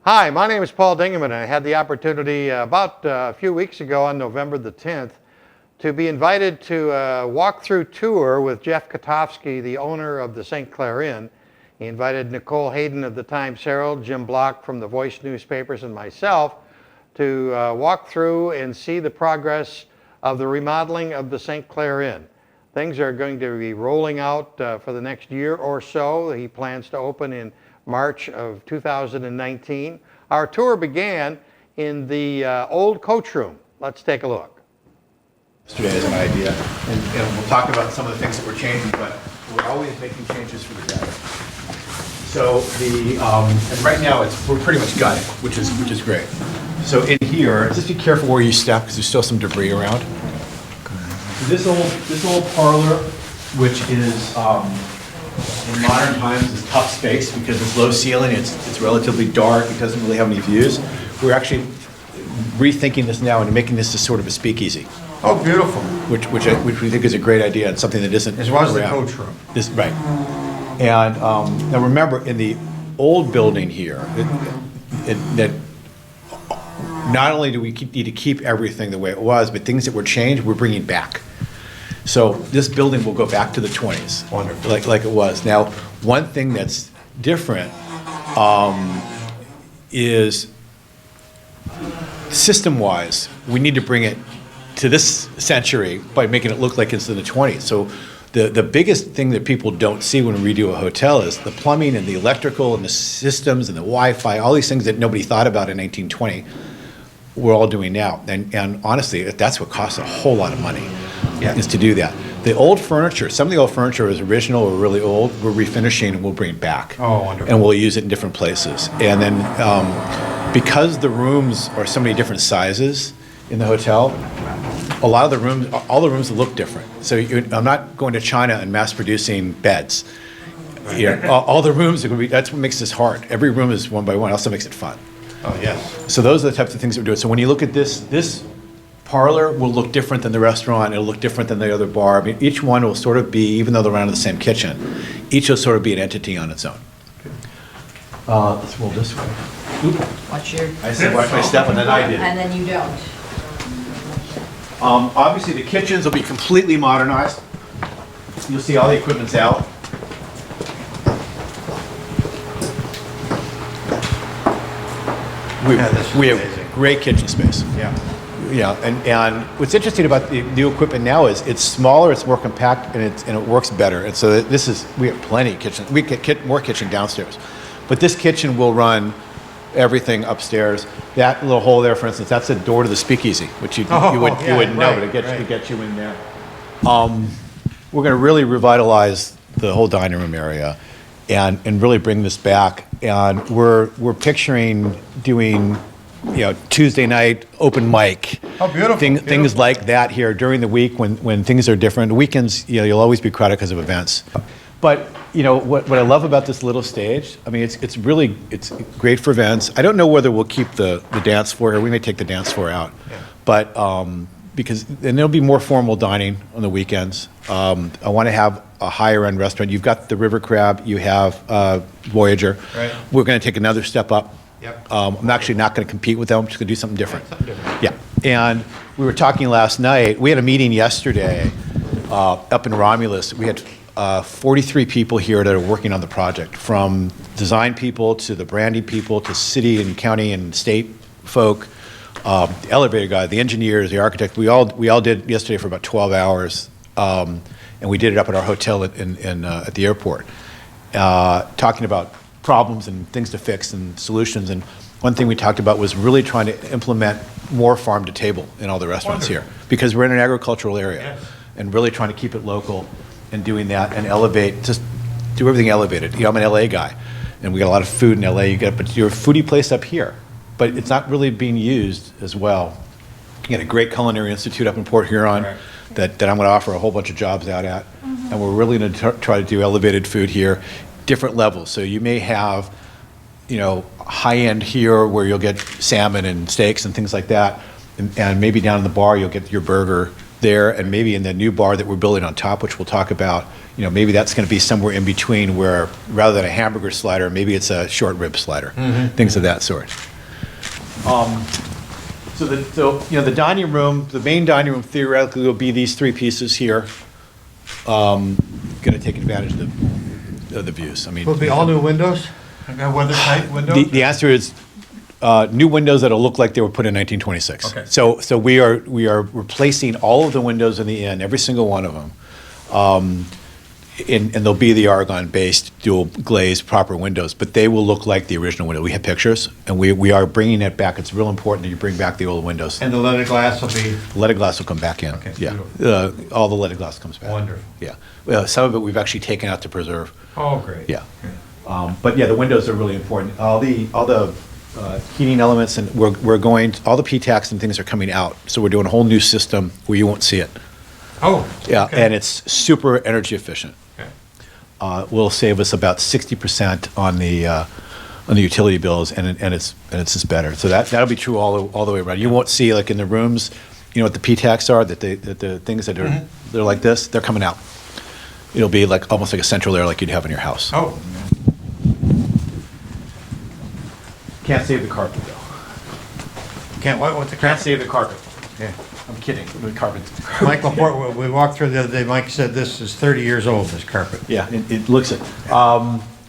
Hi, my name is Paul Dingerman. I had the opportunity about a few weeks ago on November the 10th to be invited to a walk-through tour with Jeff Katofsky, the owner of the St. Clair Inn. He invited Nicole Hayden of the Times-Herald, Jim Block from the Voice newspapers, and myself to walk through and see the progress of the remodeling of the St. Clair Inn. Things are going to be rolling out for the next year or so. He plans to open in March of 2019. Our tour began in the old coach room. Let's take a look. Yesterday as an idea, and we'll talk about some of the things that we're changing, but we're always making changes for the better. So and right now we're pretty much got it, which is great. So in here, just be careful where you step because there's still some debris around. So this old parlor, which is in modern times is tough space because it's low ceiling, it's relatively dark, it doesn't really have any views. We're actually rethinking this now and making this sort of a speakeasy. Oh, beautiful. Which we think is a great idea and something that isn't As well as the around. coach room. Right. And now remember, in the old building here, that not only do we need to keep everything the way it was, but things that were changed, we're bringing back. So this building will go back to the 20s. Wonderful. Like it was. Now, one thing that's different is system-wise, we need to bring it to this century by making it look like it's in the 20s. So the biggest thing that people don't see when we redo a hotel is the plumbing and the electrical and the systems and the Wi-Fi, all these things that nobody thought about in 1920, we're all doing now. And honestly, that's what costs a whole lot of money. Yeah. Is to do that. The old furniture, some of the old furniture is original or really old, we're refinishing and we'll bring it back. Oh, wonderful. And we'll use it in different places. And then because the rooms are so many different sizes in the hotel, a lot of the rooms, all the rooms look different. So I'm not going to China and mass producing beds. All the rooms are going to be, that's what makes this hard. Every room is one by one, also makes it fun. Oh, yes. So those are the types of things that we're doing. So when you look at this parlor will look different than the restaurant, it'll look different than the other bar. I mean, each one will sort of be, even though they're around the same kitchen, each will sort of be an entity on its own. Let's roll this way. Oop. I said watch my step, and then I did. And then you don't. Obviously, the kitchens will be completely modernized. You'll see all the equipment's out. We have great kitchen space. Yeah. Yeah, and what's interesting about the new equipment now is it's smaller, it's more compact, and it works better. And so we have plenty of kitchen. We get more kitchen downstairs, but this kitchen will run everything upstairs. That little hole there, for instance, that's a door to the speakeasy, which you wouldn't know, but it gets you in there. We're going to really revitalize the whole dining room area, and really bring this back. And we're picturing doing, Tuesday night open mic. Oh, beautiful. Things like that here during the week when things are different. Weekends, you'll always be crowded because of events. But what I love about this little stage, I mean, it's great for events. I don't know whether we'll keep the dance floor here. We may take the dance floor out, but because then there'll be more formal dining on the weekends. I want to have a higher end restaurant. You've got the River Crab. You have Voyager. Right. We're going to take another step up. Yep. I'm actually not going to compete with them. I'm just going to do something different. Yeah. And we were talking last night. We had a meeting yesterday up in Romulus. We had 43 people here that are working on the project, from design people to the branding people to city and county and state folk, the elevator guy, the engineers, the architect. We all did yesterday for about 12 hours, and we did it up at our hotel at the airport, talking about problems and things to fix and solutions. And one thing we talked about was really trying to implement more farm to table in all the restaurants here, because we're in an agricultural area. Yes. And really trying to keep it local and doing that and elevate, just do everything elevated. I'm an LA guy, and we got a lot of food in LA. But you're a foodie place up here, but it's not really being used as well. You got a great culinary institute up in Port Huron that I'm going to offer a whole bunch of jobs out at, and we're really going to try to do elevated food here, different levels. So you may have, high end here where you'll get salmon and steaks and things like that, and maybe down in the bar you'll get your burger there, and maybe in the new bar that we're building on top, which we'll talk about, maybe that's going to be somewhere in between where, rather than a hamburger slider, maybe it's a short rib slider, things of that sort. So the dining room, the main dining room theoretically will be these three pieces here. Going to take advantage of the views. I mean, Will it be all new windows? Weather-tight windows? the answer is new windows that'll look like they were put in 1926. Okay. So we are replacing all of the windows in the inn, every single one of them. And they'll be the argon-based, dual glazed, proper windows, but they will look like the original window. We have pictures, and we are bringing it back. It's real important that you bring back the old windows. And the leaded glass will be? Leaded glass will come back in. Okay, Yeah, all the leaded glass comes back. Wonderful. Yeah. Some of it we've actually taken out to preserve. Oh, great. Yeah. But yeah, the windows are really important. All the heating elements, and all the P-tax and things are coming out. So we're doing a whole new system where you won't see it. Oh. Yeah, okay. and it's super energy efficient. Okay. Will save us about 60% on the utility bills, and it's just better. So that'll be true all the way around. You won't see, like in the rooms, what the P-tax are, that the things that are they're like this, they're coming out. It'll be like almost like a central air like you'd have in your house. Oh. Can't save the carpet though. Can't, what's the Can't save the carpet. Yeah. I'm kidding. The carpet. Mike Laporte, we walked through the other day, Mike said this is 30 years old, this carpet. Yeah, it looks it.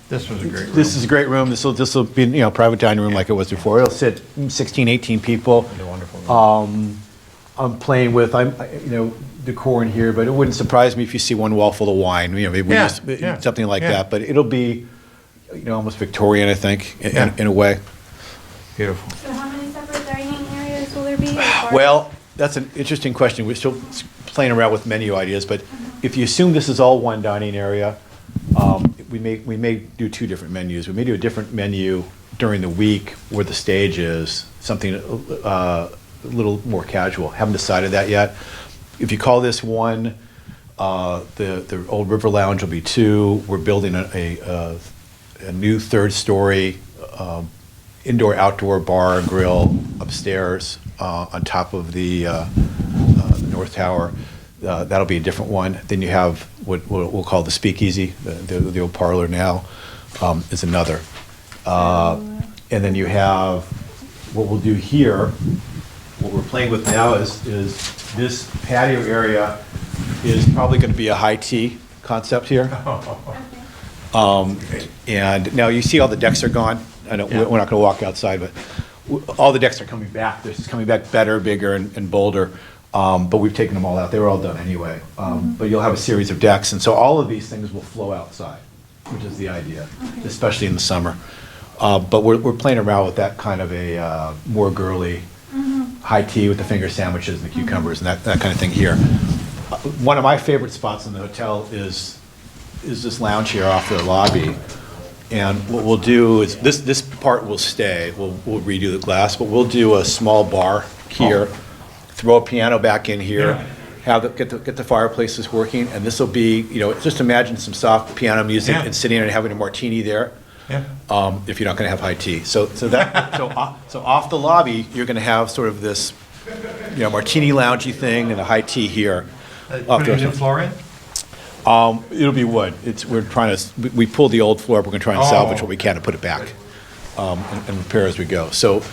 This was a great room. This is a great room. This will be private dining room like it was before. It'll sit 16, 18 people. It's a wonderful room. I'm playing with decor in here, but it wouldn't surprise me if you see one wall full of wine. Maybe something like that. But it'll be almost Victorian, I think, in a way. Beautiful. So how many separate dining areas will there be? Well, that's an interesting question. We're still playing around with menu ideas, but if you assume this is all one dining area, we may do two different menus. We may do a different menu during the week where the stage is, something a little more casual. Haven't decided that yet. If you call this one, the old River Lounge will be two. We're building a new third-story indoor-outdoor bar and grill upstairs on top of the North Tower. That'll be a different one. Then you have what we'll call the Speakeasy, the old parlor now, is another. And then you have what we'll do here. What we're playing with now is this patio area is probably going to be a high tea concept here. And now you see all the decks are gone. I know we're not going to walk outside, but all the decks are coming back. They're just coming back better, bigger, and bolder. But we've taken them all out. They were all done anyway. But you'll have a series of decks, and so all of these things will flow outside, which is the idea, especially in the summer. But we're playing around with that kind of a more girly high tea with the finger sandwiches and the cucumbers and that kind of thing here. One of my favorite spots in the hotel is this lounge here off the lobby. And what we'll do is, this part will stay. We'll redo the glass, but we'll do a small bar here, throw a piano back in here, get the fireplaces working, and this will be, just imagine some soft piano music and sitting and having a martini there. Yeah. If you're not going to have high tea, so off the lobby, you're going to have sort of this, martini loungy thing and a high tea here. Put a new floor in? It'll be wood. We pulled the old floor up. We're going to try and salvage what we can and put it back, and repair as we go. So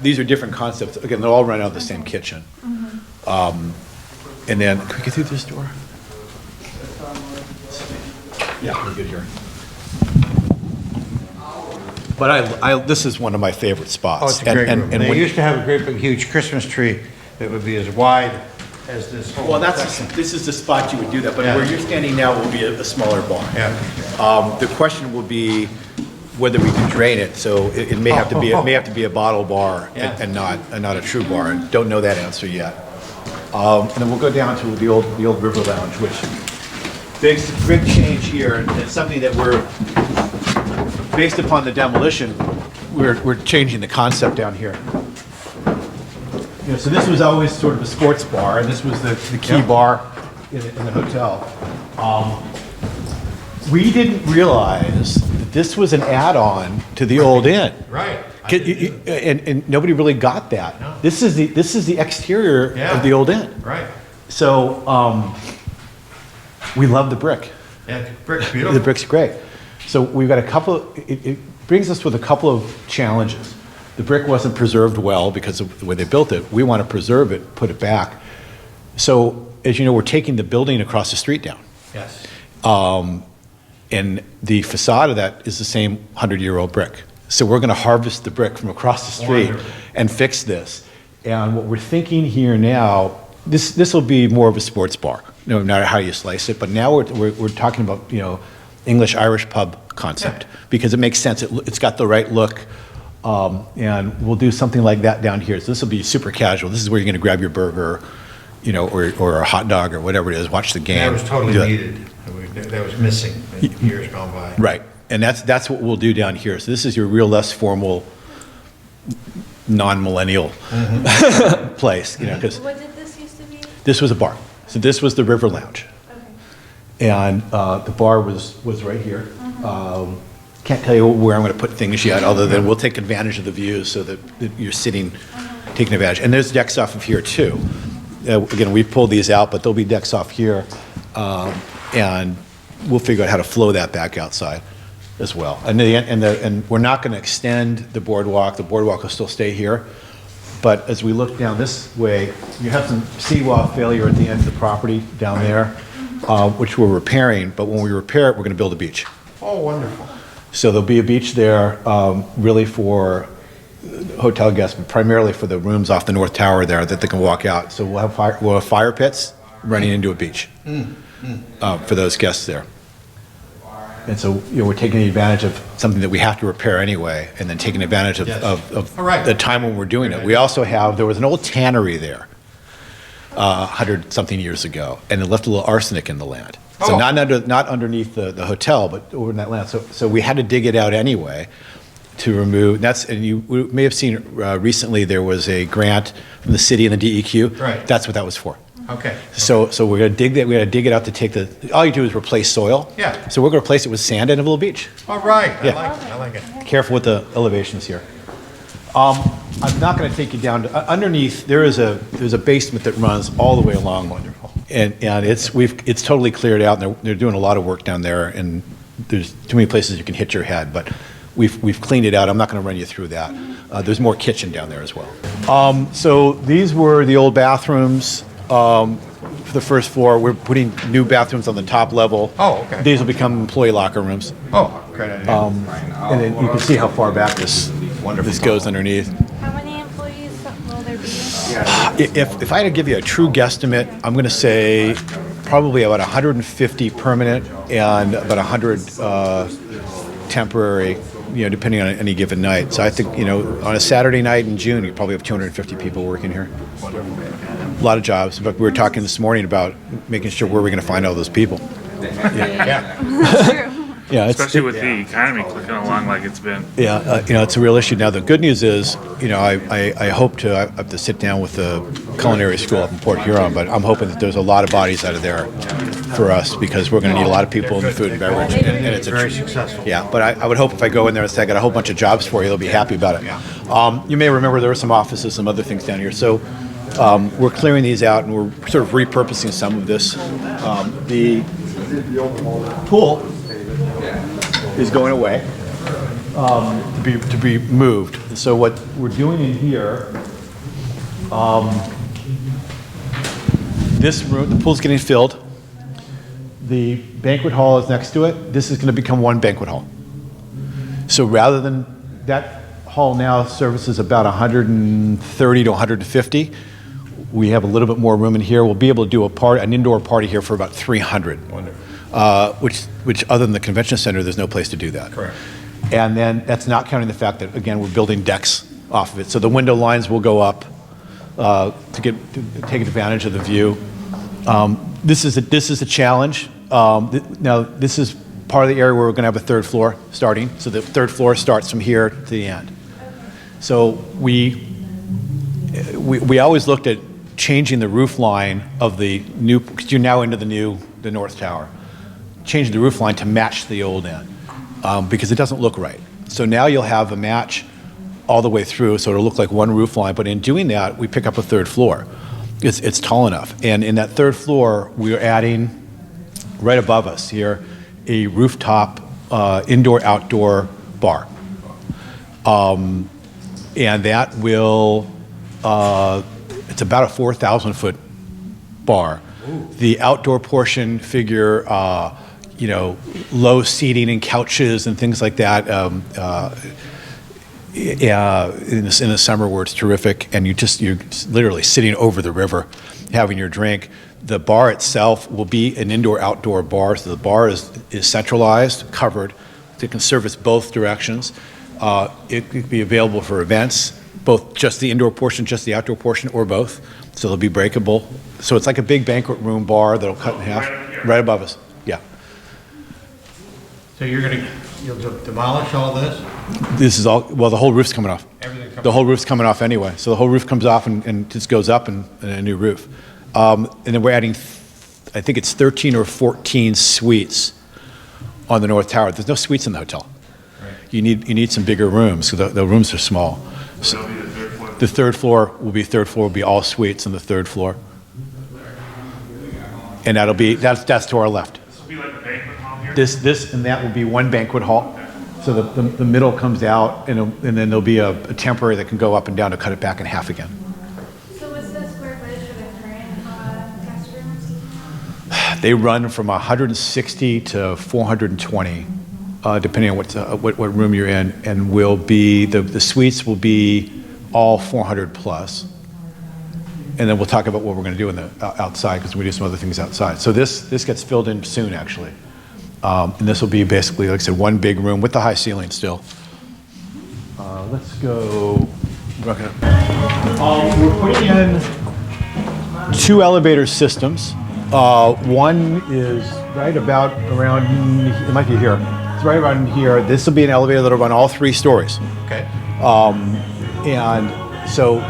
these are different concepts. Again, they'll all run out of the same kitchen. And then, can we get through this door? Yeah, we're good here. But this is one of my favorite spots. Oh, it's a great room. They when- used to have a great big huge Christmas tree that would be as wide as this whole section. this is the spot you would do that, but Yeah. where you're standing now will be a smaller bar. Yeah. The question will be whether we can drain it, so it may have to be a bottle bar Yeah. and not a true bar. Don't know that answer yet. And then we'll go down to the old River Lounge, which big change here, and it's something that based upon the demolition, we're changing the concept down here. So this was always sort of a sports bar, and this was the key bar in the hotel. We didn't realize that this was an add-on to the old inn. Right. And nobody really got that. No. This is the exterior of the old inn. Right. So We love the brick. Yeah, the brick's The beautiful. brick's great. So we've got a couple, it brings us with a couple of challenges. The brick wasn't preserved well because of the way they built it. We want to preserve it, put it back. So, as you know, we're taking the building across the street down. Yes. And the facade of that is the same 100-year-old brick. So we're going to harvest the brick from across the street Wonderful. and fix this. And what we're thinking here now, this will be more of a sports bar, no matter how you slice it. But now we're talking about, you know, English-Irish pub concept, Yeah. because it makes sense. It's got the right look. And we'll do something like that down here. So this will be super casual. This is where you're going to grab your burger, you know, or a hot dog or whatever it is, watch the game. That was totally do that. needed. That was missing in years gone by. Right. And that's what we'll do down here. So this is your real less formal, non-millennial place, you know, because What did this used to be? this was a bar. So this was the River Lounge. Okay. And the bar was right here. Can't tell you where I'm going to put things yet, other than we'll take advantage of the views so that you're sitting, taking advantage. And there's decks off of here too. Again, we pulled these out, but there'll be decks off here. And we'll figure out how to flow that back outside as well. And we're not going to extend the boardwalk. The boardwalk will still stay here. But as we look down this way, you have some seawall failure at the end of the property down there, which we're repairing. But when we repair it, we're going to build a beach. Oh, wonderful. So there'll be a beach there, really for hotel guests, but primarily for the rooms off the North Tower there that they can walk out. So we'll have fire pits running into a beach for those guests there. And so, you know, we're taking advantage of something that we have to repair anyway, and then taking advantage of, Yes. of All right. the time when we're doing it. We also there was an old tannery there 100-something years ago, and it left a little arsenic in the land. So Oh. not underneath the hotel, but over in that land. So we had to dig it out anyway to remove. And you may have seen recently there was a grant from the city and the DEQ. Right. That's what that was for. Okay. So we're gonna dig that. We gotta dig it out to take all you do is replace soil. Yeah. So we're gonna replace it with sand and a little beach. All right. Yeah. I like it. Careful with the elevations here. I'm not going to take you down to, underneath. There's a basement that runs all the way along. Wonderful. And it's totally cleared out. And they're doing a lot of work down there. And there's too many places you can hit your head. But we've cleaned it out. I'm not going to run you through that. There's more kitchen down there as well. So these were the old bathrooms. For the first floor, we're putting new bathrooms on the top level. Oh, okay. These will become employee locker rooms. Oh, great idea. And then you can see how far back this goes underneath. How many employees will there be? If I had to give you a true guesstimate, I'm going to say probably about 150 permanent and about 100 temporary, you know, depending on any given night. So I think, you know, on a Saturday night in June, you probably have 250 people working here. A lot of jobs. But we were talking this morning about making sure where we're going to find all those people. Yeah. Yeah, Especially with the economy clicking along like it's been. Yeah, you know, it's a real issue. Now, the good news is, you know, I hope to, I have to sit down with the culinary school up in Port Huron, but I'm hoping that there's a lot of bodies out of there for us, because we're going to need a lot of people in the food and beverage. And it's Very successful. Yeah, but I would hope if I go in there and say I got a whole bunch of jobs for you, they'll be happy about it. You may remember there were some offices, some other things down here. So we're clearing these out, and we're sort of repurposing some of this. The pool is going away to be moved. And so what we're doing in here, this room, the pool's getting filled. The banquet hall is next to it. This is going to become one banquet hall. So rather than, that hall now services about 130 to 150. We have a little bit more room in here. We'll be able to do an indoor party here for about 300. Wonderful. Which other than the convention center, there's no place to do that. Correct. And then that's not counting the fact that, again, we're building decks off of it. So the window lines will go up to take advantage of the view. This is a challenge. Now, this is part of the area where we're going to have a third floor starting. So the third floor starts from here to the end. So we always looked at changing the roof line of the new, because you're now into the North Tower, changing the roof line to match the old end, because it doesn't look right. So now you'll have a match all the way through, so it'll look like one roof line. But in doing that, we pick up a third floor. It's tall enough. And in that third floor, we're adding right above us here, a rooftop indoor-outdoor bar. And that will, it's about a 4,000-foot bar. Ooh. The outdoor portion figure, low seating and couches and things like that. In the summer where it's terrific, and you're literally sitting over the river having your drink. The bar itself will be an indoor-outdoor bar, so the bar is centralized, covered. It can service both directions. It could be available for events, both just the indoor portion, just the outdoor portion, or both. So they'll be breakable. So it's like a big banquet room bar that'll cut in half, right above us. Yeah. So you'll demolish all this? This is all, well, the whole roof's coming off. Everything comes The whole roof's coming off anyway. So the whole roof comes off and just goes up and a new roof. And then we're adding, I think it's 13 or 14 suites on the North Tower. There's no suites in the hotel. Right. You need some bigger rooms, because the rooms are small. So the third floor will be all suites on the third floor. And that's to our left. This will be like a banquet hall here? This and that will be one banquet hall. So the middle comes out, and then there'll be a temporary that can go up and down to cut it back in half again. So what's the square footage for the current guest rooms? They run from 160 to 420, depending on what room you're in, and will be the suites will be all 400 plus. And then we'll talk about what we're going to do in the outside, because we do some other things outside. So this gets filled in soon, actually. And this will be basically, like I said, one big room with the high ceiling still. Let's go. We're putting in 2 elevator systems. One is right about around, it might be here. It's right around here. This will be an elevator that'll run all 3 stories. Okay. And so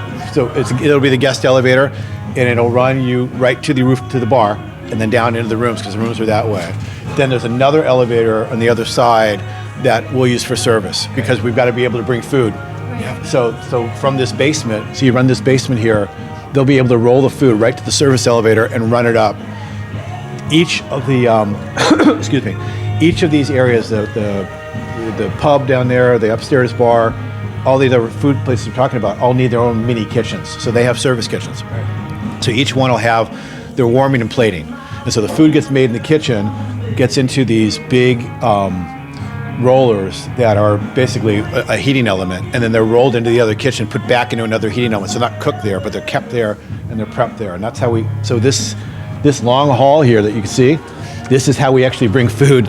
it'll be the guest elevator, and it'll run you right to the roof, to the bar, and then down into the rooms, because the rooms are that way. Then there's another elevator on the other side that we'll use for service, because we've got to be able to bring food. Yeah. So from this basement, so you run this basement here, they'll be able to roll the food right to the service elevator and run it up. Each of the excuse me, each of these areas, the pub down there, the upstairs bar, all the other food places we're talking about, all need their own mini kitchens. So they have service kitchens. Right. So each one will have their warming and plating. And so the food gets made in the kitchen, gets into these big rollers that are basically a heating element, and then they're rolled into the other kitchen, put back into another heating element. So they're not cooked there, but they're kept there and they're prepped there. And that's how so this long hall here that you can see, this is how we actually bring food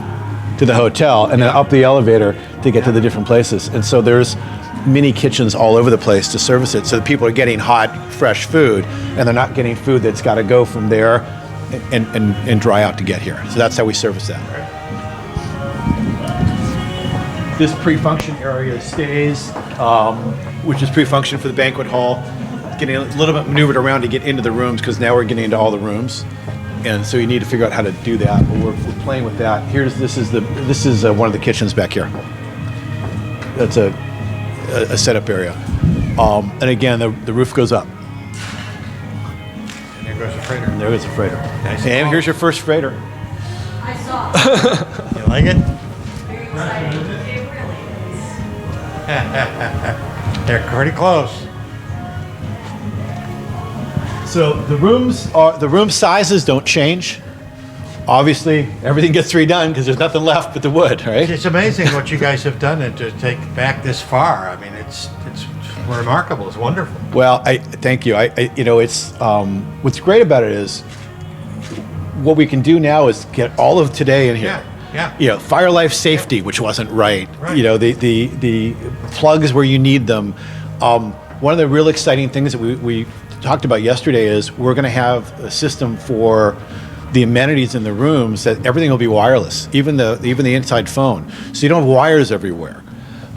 to the hotel, and then up the elevator to get to the different places. And so there's mini kitchens all over the place to service it, so that people are getting hot, fresh food, and they're not getting food that's got to go from there and dry out to get here. So that's how we service that. This pre-function area stays, which is pre-function for the banquet hall. Getting a little bit maneuvered around to get into the rooms, because now we're getting into all the rooms, and so you need to figure out how to do that. But we're playing with that. This is one of the kitchens back here. That's a setup area, and again the roof goes up. And there goes a freighter. And there goes a freighter. Nice. And here's your first freighter. I saw. You like it? Very exciting. It really is. They're pretty close. So the room sizes don't change. Obviously, everything gets redone because there's nothing left but the wood, right? It's amazing what you guys have done to take back this far. I mean, it's remarkable. It's wonderful. Well, I thank you. It's what's great about it is what we can do now is get all of today in here. Yeah. Fire life safety, which wasn't right. Right. The plugs where you need them. One of the real exciting things that we talked about yesterday is we're going to have a system for the amenities in the rooms that everything will be wireless, even the inside phone. So you don't have wires everywhere.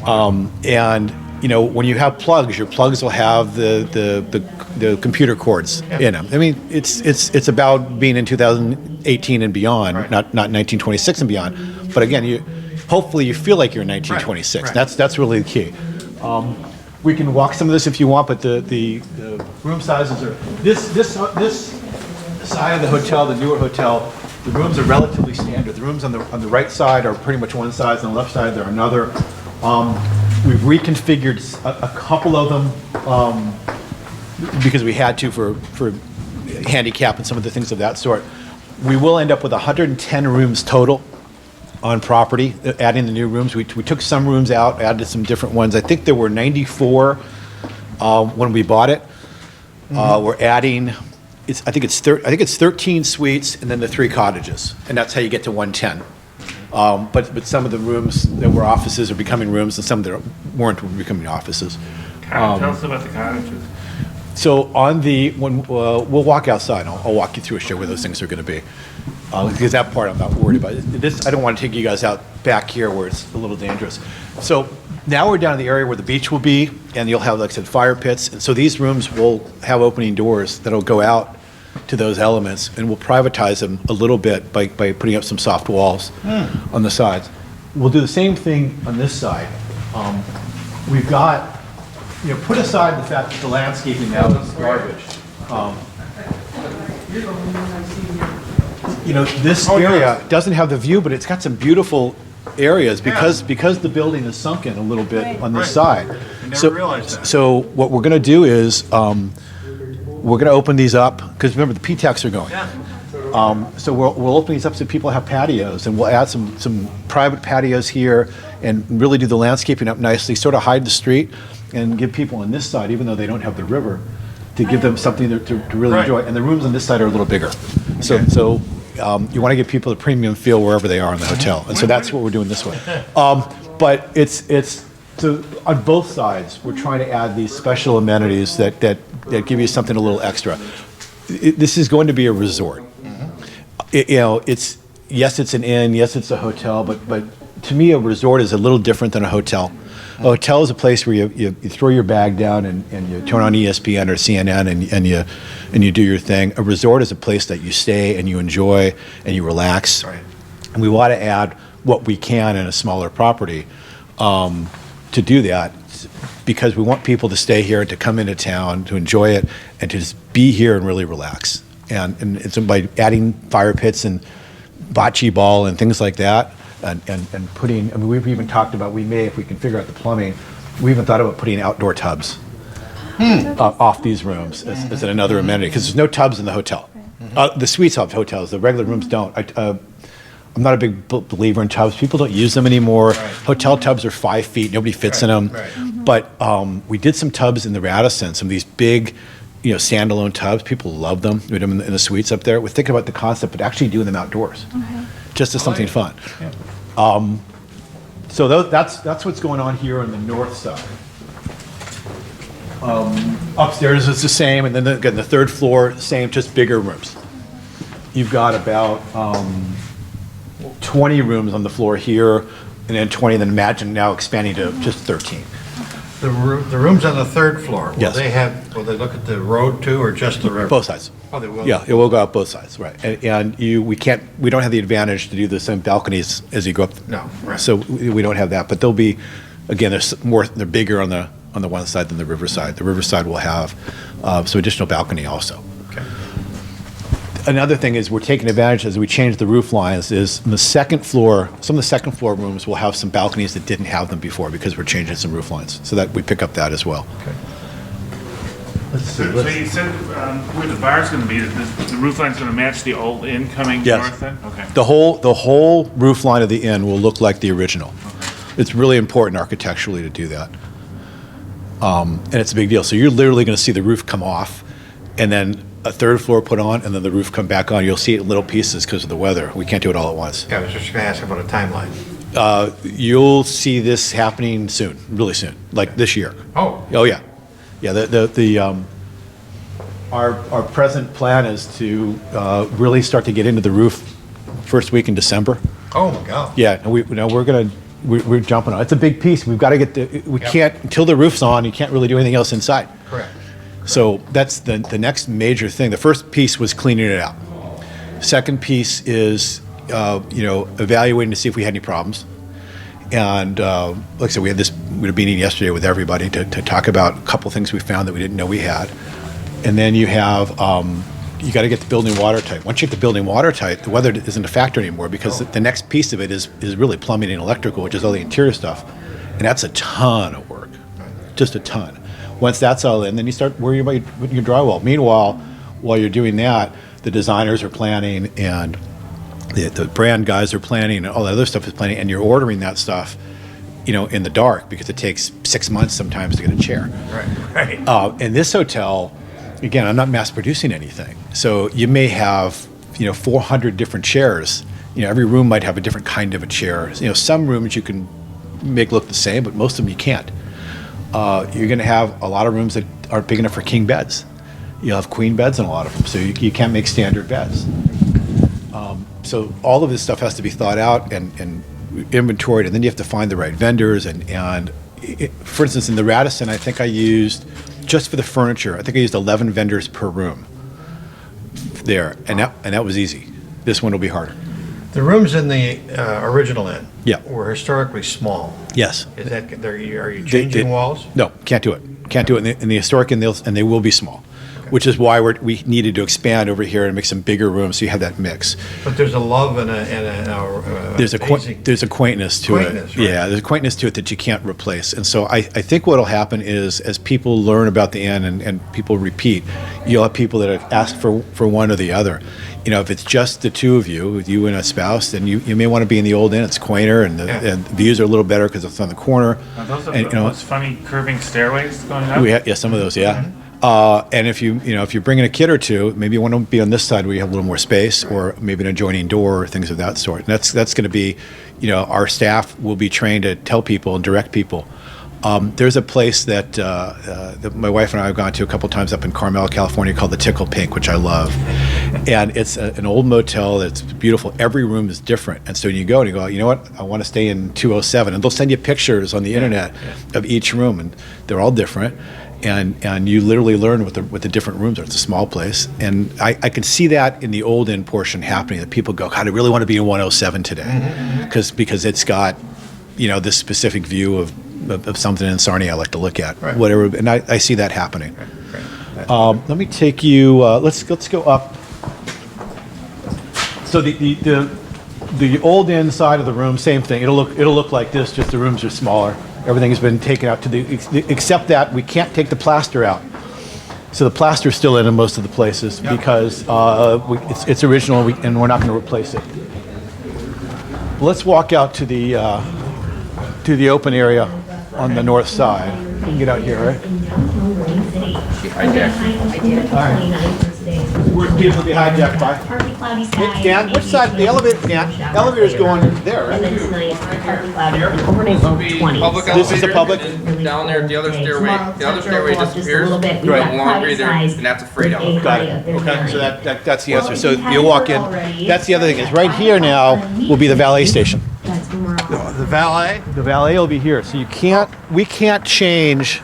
And when you have plugs, your plugs will have the computer cords in them. I mean, it's about being in 2018 and beyond, right. not 1926 and beyond. But again, hopefully you feel like you're in 1926. Right. That's really the key. We can walk some of this if you want, but the room sizes are this side of the hotel, the newer hotel, The rooms are relatively standard. The rooms on the right side are pretty much one size, on the left side they're another. We've reconfigured a couple of them because we had to for handicap and some of the things of that sort. We will end up with 110 rooms total on property, adding the new rooms. We took some rooms out, added some different ones. I think there were 94 when we bought it. We're adding, I think it's 13 suites and then the 3 cottages, and that's how you get to 110. But some of the rooms that were offices are becoming rooms, and some that weren't were becoming offices. Tell us about the cottages. So we'll walk outside. I'll walk you through a show where those things are going to be. Because that part I'm not worried about. This, I don't want to take you guys out back here where it's a little dangerous. So now we're down in the area where the beach will be, and you'll have, like I said, fire pits. And so these rooms will have opening doors that'll go out to those elements, and we'll privatize them a little bit by putting up some soft walls on the sides. We'll do the same thing on this side. We've got, put aside the fact that the landscaping now is garbage. This area doesn't have the view, but it's got some beautiful areas because the building is sunken a little bit on this side. Never realized that. So what we're going to do is we're going to open these up because remember the P-Techs are going. So we'll open these up so people have patios, and we'll add some private patios here and really do the landscaping up nicely, sort of hide the street and give people on this side, even though they don't have the river, to give them something to really enjoy. And the rooms on this side are a little bigger. So you want to give people a premium feel wherever they are in the hotel. And so that's what we're doing this way. But it's so on both sides, we're trying to add these special amenities that give you something a little extra. This is going to be a resort. It's an inn, yes, it's a hotel, but to me, a resort is a little different than a hotel. A hotel is a place where you throw your bag down and you turn on ESPN or CNN and you do your thing. A resort is a place that you stay and you enjoy and you relax. Right. And we want to add what we can in a smaller property to do that, because we want people to stay here, to come into town, to enjoy it, and to just be here and really relax. And so by adding fire pits and bocce ball and things like that, and putting, we've even talked about, if we can figure out the plumbing, we even thought about putting outdoor tubs off these rooms as another amenity, because there's no tubs in the hotel. The suites have hotels, the regular rooms don't. I'm not a big believer in tubs. People don't use them anymore. Right. Hotel tubs are 5 feet. Nobody fits in them. Right. But we did some tubs in the Radisson, some of these big, standalone tubs. People love them. We did them in the suites up there. We're thinking about the concept, but actually doing them outdoors, just as something fun. Yeah. So that's what's going on here on the north side. Upstairs is the same, and then again, the third floor, same, just bigger rooms. You've got about 20 rooms on the floor here, and then 20, then imagine now expanding to just 13. The rooms on the third floor, Yes. will they look at the road too, or just the river? Both sides. Oh, they will? Yeah, it will go out both sides, right. And we don't have the advantage to do the same balconies as you go up. No, right. So we don't have that, but they'll be, again, they're bigger on the one side than the riverside. The riverside will have some additional balcony also. Okay. Another thing is we're taking advantage as we change the roof lines is in the second floor, some of the second floor rooms will have some balconies that didn't have them before because we're changing some roof lines. So that we pick up that as well. Okay. So you said where the bar's going to be, the roof line's going to match the old inn coming north then? Okay. The whole roof line of the inn will look like the original. Okay. It's really important architecturally to do that. And it's a big deal. So you're literally going to see the roof come off and then a third floor put on and then the roof come back on. You'll see it in little pieces because of the weather. We can't do it all at once. Yeah, I was just going to ask about a timeline. You'll see this happening soon, really soon, like this year. Oh. Oh, yeah. Yeah, our present plan is to really start to get into the roof first week in December. Oh, my God. Yeah, and we're jumping on it. It's a big piece. We've got to get can't, until the roof's on, you can't really do anything else inside. Correct. So that's the next major thing. The first piece was cleaning it out. Second piece is, evaluating to see if we had any problems. And like I said, we had a meeting yesterday with everybody to talk about a couple things we found that we didn't know we had. And then you have you got to get the building watertight. Once you get the building watertight, the weather isn't a factor anymore because the next piece of it is really plumbing and electrical, which is all the interior stuff. And that's a ton of work, just a ton. Once that's all in, then you start worrying about your drywall. Meanwhile, while you're doing that, the designers are planning and the brand guys are planning and all the other stuff is planning, and you're ordering that stuff, in the dark because it takes 6 months sometimes to get a chair. Right. In this hotel, again, I'm not mass producing anything. So you may have, 400 different chairs. Every room might have a different kind of a chair. Some rooms you can make look the same, but most of them you can't. You're going to have a lot of rooms that aren't big enough for king beds. You'll have queen beds in a lot of them, so you can't make standard beds. So all of this stuff has to be thought out and inventoried, and then you have to find the right vendors. For instance, in the Radisson, I think I used, just for the furniture, I think I used 11 vendors per room there, and that was easy. This one will be harder. The rooms in the original inn Yeah. were historically small. Yes. Is that, are you changing walls? No, can't do it. Can't do it in the historic, and they will be small, which is why we needed to expand over here and make some bigger rooms so you have that mix. But there's a love and There's amazing- there's a quaintness to Quaintness, it. right. Yeah, there's a quaintness to it that you can't replace. And so I think what'll happen is as people learn about the inn and people repeat, you'll have people that ask for one or the other. If it's just the two of you, with you and a spouse, then you may want to be in the old inn. It's quainter and the views are a little better because it's on the corner. Are those And, those funny curving stairways going up? we have, some of those, yeah. And if you're bringing a kid or two, maybe you want to be on this side where you have a little more space, or maybe an adjoining door, or things of that sort. And that's going to be, our staff will be trained to tell people and direct people. There's a place that my wife and I have gone to a couple times up in Carmel, California, called the Tickle Pink, which I love. And it's an old motel that's beautiful. Every room is different. And so you go and you go, you know what, I want to stay in 207. And they'll send you pictures on the internet of each room, and they're all different. And you literally learn what the different rooms are. It's a small place. And I can see that in the old inn portion happening, that people go, God, I really want to be in 107 today. Because it's got, this specific view of something in Sarnia I like to look at, whatever, and I see that happening. Let me take you. Let's go up. So the old inn side of the room, same thing. It'll look like this. Just the rooms are smaller. Everything has been taken out except that we can't take the plaster out. So the plaster's still in most of the places because it's original and we're not going to replace it. Let's walk out to the open area on the north side. You can get out here, right? We're people be hijacked by. Partly cloudy sky. Hey, Dan, which side? The elevator, Dan. Elevator's going there, And right? then tonight, partly cloudy. Overnight low 20. Public This is the elevator, public? and down there, the other stairway, the other stairway disappears. Right. No longer there, and that's a freight elevator. Got it. Okay, so that's the answer. So you'll walk in. That's the other thing, is right here now will be the valet station. That's when we're all. The valet? The valet will be here. So we can't change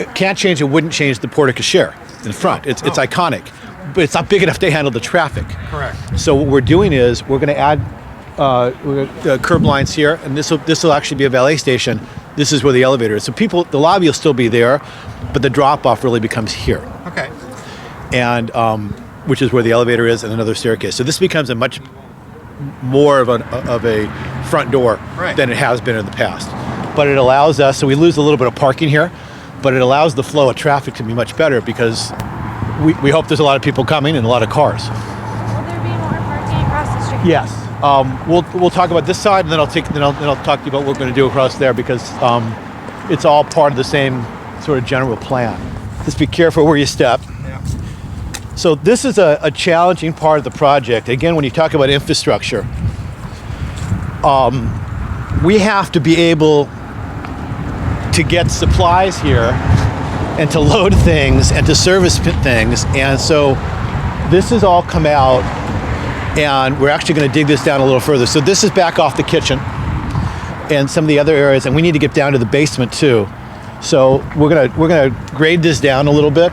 it wouldn't change the porte cochere in front. It's iconic, but it's not big enough to handle the traffic. Correct. So what we're doing is we're going to add curb lines here, and this will actually be a valet station. This is where the elevator is. So the lobby will still be there, but the drop off really becomes here. Okay. And which is where the elevator is, and another staircase. So this becomes a much more of a front door than it has been in the past. But it allows us, so we lose a little bit of parking here, but it allows the flow of traffic to be much better because we hope there's a lot of people coming and a lot of cars. Will there be more parking across the street? Yes. We'll talk about this side, and then I'll talk to you about what we're going to do across there because it's all part of the same sort of general plan. Just be careful where you step. Yeah. So this is a challenging part of the project. Again, when you talk about infrastructure, we have to be able to get supplies here and to load things and to service things. And so this has all come out, and we're actually going to dig this down a little further. So this is back off the kitchen and some of the other areas, and we need to get down to the basement too. So we're gonna grade this down a little bit.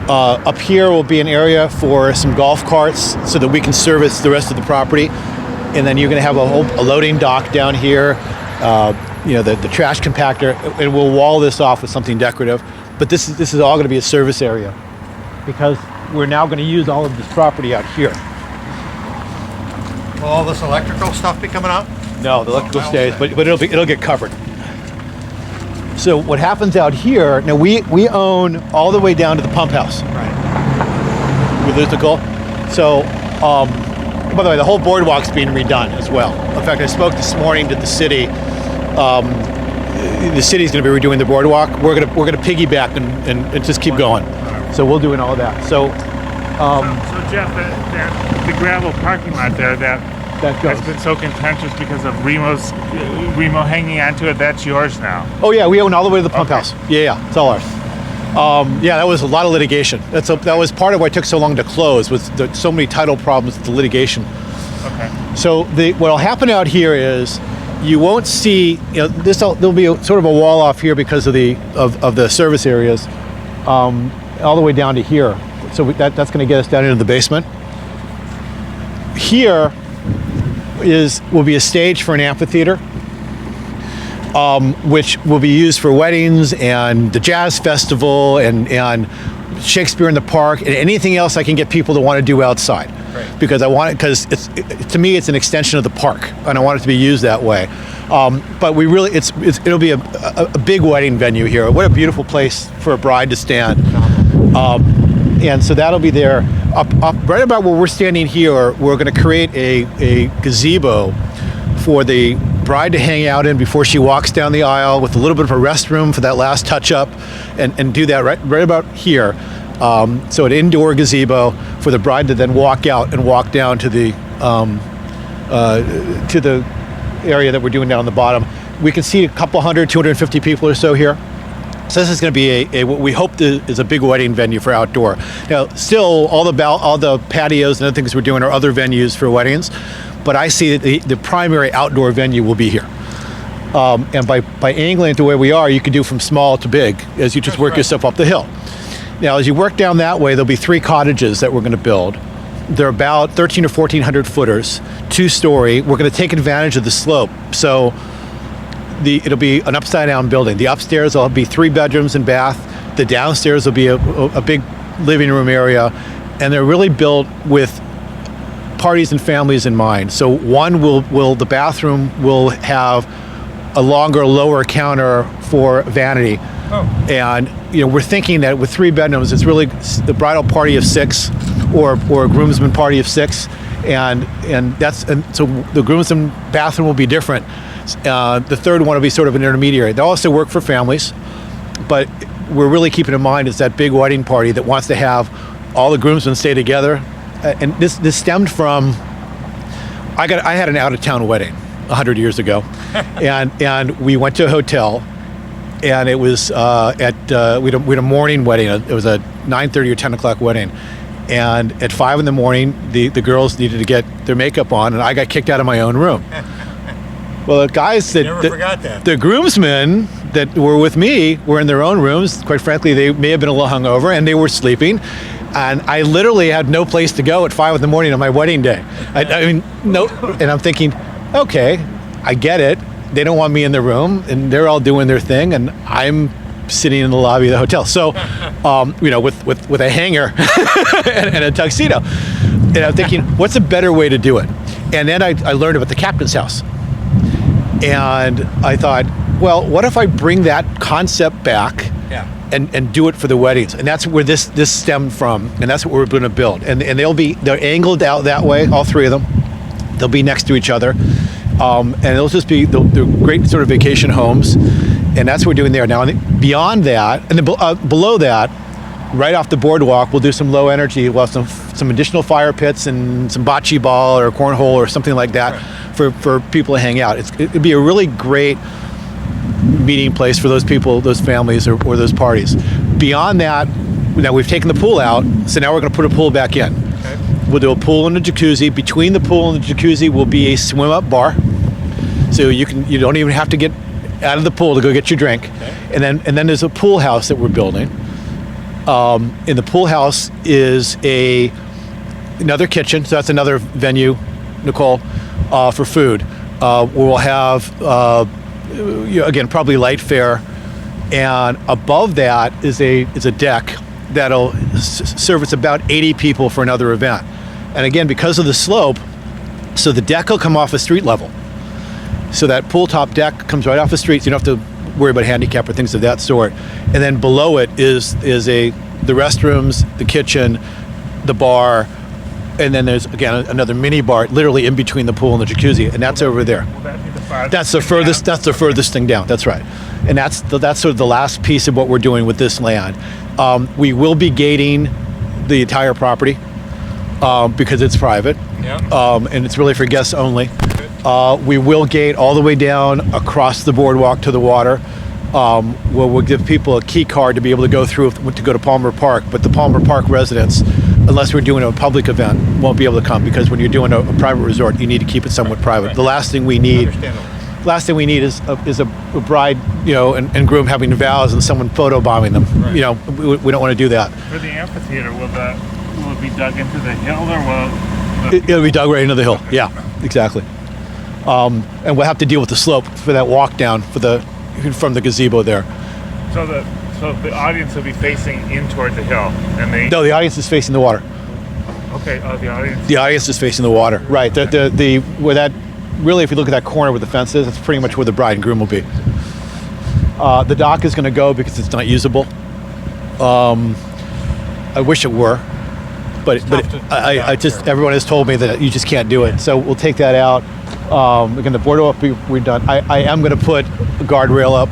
Up here will be an area for some golf carts so that we can service the rest of the property. And then you're gonna have a loading dock down here, the trash compactor, and we'll wall this off with something decorative. But this is all gonna be a service area because we're now going to use all of this property out here. Will all this electrical stuff be coming out? No, the electrical stays, but it'll get covered. So what happens out here? Now we own all the way down to the pump house. Right. With Lucical. So, by the way, the whole boardwalk's being redone as well. In fact, I spoke this morning to the city. The city's going to be redoing the boardwalk. We're gonna piggyback and just keep going. So we'll doing all that. So So Jeff, the gravel parking lot there, that goes. has been so contentious because of Remo hanging onto it, that's yours now. Oh yeah, we own all the way to the pump house. Yeah, it's all ours. Yeah, that was a lot of litigation. That was part of why it took so long to close, was so many title problems with the litigation. Okay. So what'll happen out here is you won't see, there'll be sort of a wall off here because of the service areas, all the way down to here. So that's going to get us down into the basement. Here will be a stage for an amphitheater, which will be used for weddings and the jazz festival and Shakespeare in the Park and anything else I can get people to want to do outside. Right. Because to me it's an extension of the park and I want it to be used that way. But it'll be a big wedding venue here. What a beautiful place for a bride to stand. And so that'll be there. Up right about where we're standing here, we're going to create a gazebo for the bride to hang out in before she walks down the aisle, with a little bit of a restroom for that last touch up, and do that right about here. So an indoor gazebo for the bride to then walk out and walk down to the area that we're doing down on the bottom. We can see a couple 250 people or so here. So this is going to be what we hope is a big wedding venue for outdoor. Now, still, all the patios and other things we're doing are other venues for weddings, but I see that the primary outdoor venue will be here. And by angling it the way we are, you can do from small to big as you just work yourself up the hill. Now, as you work down that way, there'll be 3 cottages that we're going to build. They're about 1,300 or 1,400 footers, 2-story. We're going to take advantage of the slope. So it'll be an upside down building. The upstairs will be 3 bedrooms and bath. The downstairs will be a big living room area. And they're really built with parties and families in mind. So the bathroom will have a longer, lower counter for vanity. Oh. And we're thinking that with 3 bedrooms, it's really the bridal party of 6 or a groomsman party of 6. And so the groomsman bathroom will be different. The third one will be sort of an intermediary. They'll also work for families, but we're really keeping in mind it's that big wedding party that wants to have all the groomsmen stay together. And this stemmed from, I had an out-of-town wedding 100 years ago, and we went to a hotel, and it was we had a morning wedding. It was a 9:30 or 10 o'clock wedding. And at 5 in the morning, the girls needed to get their makeup on, and I got kicked out of my own room. Well, the guys the groomsmen that were with me were in their own rooms. Quite frankly, they may have been a little hungover, and they were sleeping. And I literally had no place to go at 5 in the morning on my wedding day. I mean, no. And I'm thinking, okay, I get it. They don't want me in the room, and they're all doing their thing, and I'm sitting in the lobby of the hotel. So, with a hanger and a tuxedo. And I'm thinking, what's a better way to do it? And then I learned about the captain's house. And I thought, well, what if I bring that concept back and do it for the weddings? And that's where this stemmed from, and that's what we're going to build. And they're angled out that way, all 3 of them. They'll be next to each other. And they'll just be they're great sort of vacation homes. And that's what we're doing there. Now, beyond that, and then below that, right off the boardwalk, we'll do some low energy. We'll have some additional fire pits and some bocce ball or cornhole or something like that for people to hang out. It'd be a really great meeting place for those people, those families, or those parties. Beyond that, now we've taken the pool out, so now we're going to put a pool back in. Okay. We'll do a pool and a jacuzzi. Between the pool and the jacuzzi will be a swim-up bar, so you don't even have to get out of the pool to go get your drink. Okay. And then there's a pool house that we're building. In the pool house is another kitchen, so that's another venue, Nicole, for food. We'll have again probably light fare, and above that is a deck that'll service about 80 people for another event. And again, because of the slope, so the deck will come off a street level. So that pool top deck comes right off the street, so you don't have to worry about handicap or things of that sort. And then below it is the restrooms, the kitchen, the bar, and then there's, again, another mini bar literally in between the pool and the jacuzzi, and that's over there. Will that be the farthest? That's the furthest thing down. That's right, and that's sort of the last piece of what we're doing with this land. We will be gating the entire property because it's private, and it's really for guests only. We will gate all the way down across the boardwalk to the water. We'll give people a key card to be able to go through to go to Palmer Park, but the Palmer Park residents, unless we're doing a public event, won't be able to come, because when you're doing a private resort, you need to keep it somewhat private. The last thing we need is a bride, and groom having vows and someone photobombing them. Right. We don't want to do that. For the amphitheater, will it be dug into the hill, or will it'll be dug right into the hill? Yeah, exactly. And we'll have to deal with the slope for that walk down from the gazebo there. So the audience will be facing in toward the hill, and No, the audience is facing the water. Okay. Oh, the audience. The audience is facing the water. Right. Where that, really, if you look at that corner where the fence is, that's pretty much where the bride and groom will be. The dock is going to go because it's not usable. I wish it were, but everyone has told me that you just can't do it. So we'll take that out. Again, the boardwalk we're done. I am going to put a guardrail up